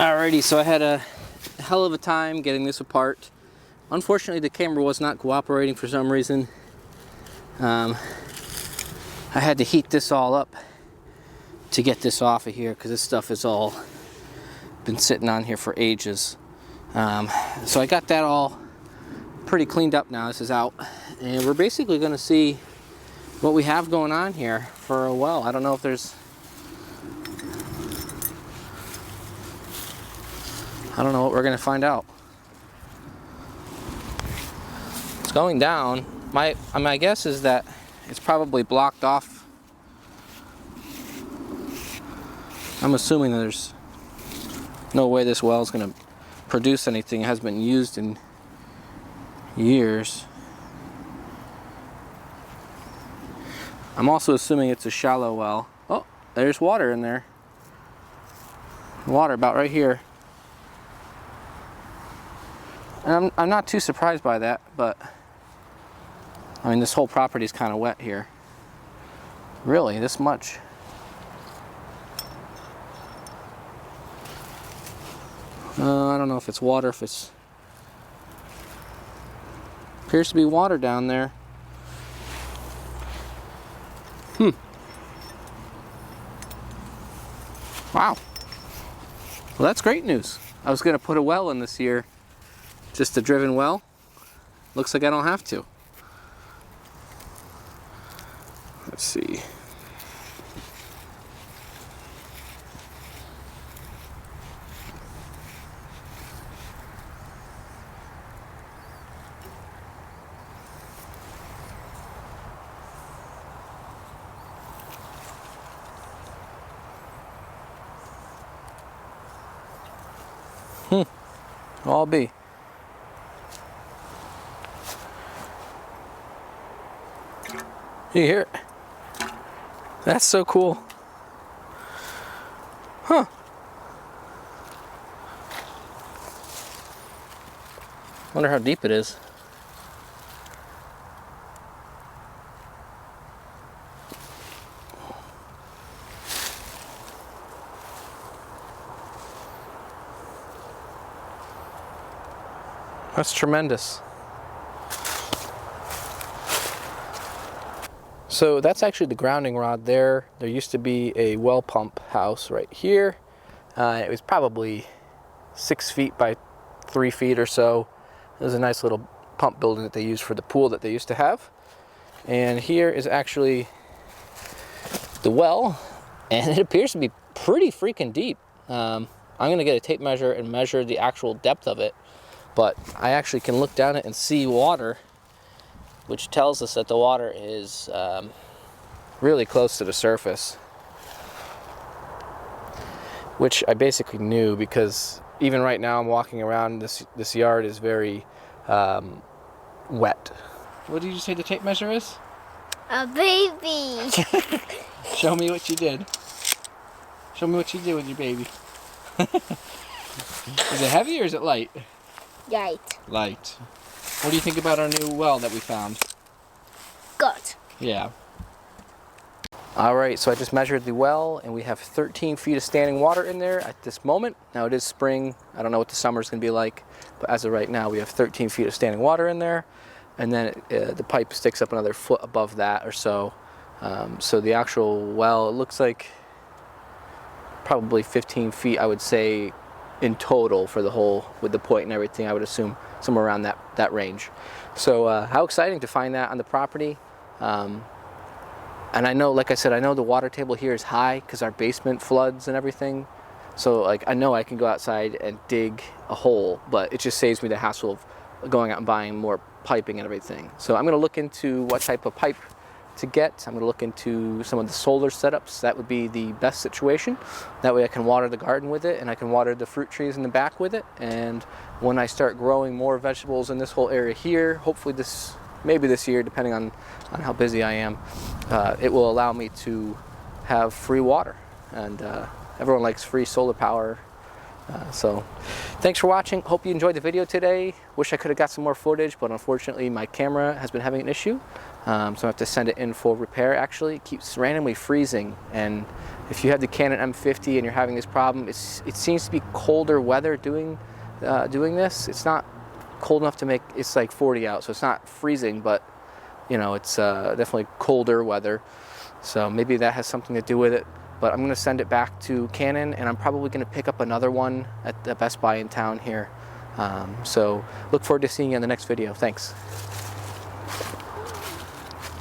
Alrighty, so I had a hell of a time getting this apart. Unfortunately, the camera was not cooperating for some reason. I had to heat this all up to get this off of here because this stuff has all been sitting on here for ages. So I got that all pretty cleaned up now. This is out, and we're basically going to see what we have going on here for a well. I don't know if there's... I don't know what we're going to find out. It's going down. My guess is that it's probably blocked off. I'm assuming that there's no way this well is going to produce anything. It hasn't been used in years. I'm also assuming it's a shallow well. Oh, there's water in there. Water about right here. And I'm not too surprised by that, but I mean, this whole property is kind of wet here. Really, this much. I don't know if it's water, if it's... Appears to be water down there. Wow. Well, that's great news. I was going to put a well in this year. Just a driven well. Looks like I don't have to. Let's see. All be. You hear it? That's so cool. Huh. Wonder how deep it is. That's tremendous. So that's actually the grounding rod there. There used to be a well pump house right here. It was probably 6 feet by 3 feet or so. It was a nice little pump building that they used for the pool that they used to have. And here is actually the well, and it appears to be pretty freaking deep. I'm gonna get a tape measure and measure the actual depth of it, but I actually can look down it and see water, which tells us that the water is really close to the surface, which I basically knew because even right now I'm walking around, this yard is very wet. What did you say the tape measure is? A baby. Show me what you did. Show me what you did with your baby. Is it heavy or is it light? Light. Light. What do you think about our new well that we found? Good. Yeah. Alright, so I just measured the well and we have 13 feet of standing water in there at this moment. Now it is spring. I don't know what the summer's going to be like, but as of right now we have 13 feet of standing water in there. And then the pipe sticks up another foot above that or so. So the actual well, it looks like probably 15 feet, I would say, in total for the whole, with the point and everything. I would assume somewhere around that range. So how exciting to find that on the property. And I know, like I said, I know the water table here is high because our basement floods and everything. So like I know I can go outside and dig a hole, but it just saves me the hassle of going out and buying more piping and everything. So I'm going to look into what type of pipe to get. I'm going to look into some of the solar setups. That would be the best situation. That way I can water the garden with it and I can water the fruit trees in the back with it. And when I start growing more vegetables in this whole area here, hopefully maybe this year, depending on how busy I am, it will allow me to have free water. And everyone likes free solar power So thanks for watching. Hope you enjoyed the video today. Wish I could have got some more footage, but unfortunately my camera has been having an issue. So I have to send it in for repair. Actually, it keeps randomly freezing, and if you have the Canon M50 and you're having this problem, it seems to be colder weather doing this. It's not cold enough to make, it's like 40 out, so it's not freezing, but you know, it's definitely colder weather. So maybe that has something to do with it. But I'm going to send it back to Canon, and I'm probably going to pick up another one at the Best Buy in town here. So look forward to seeing you in the next video. Thanks.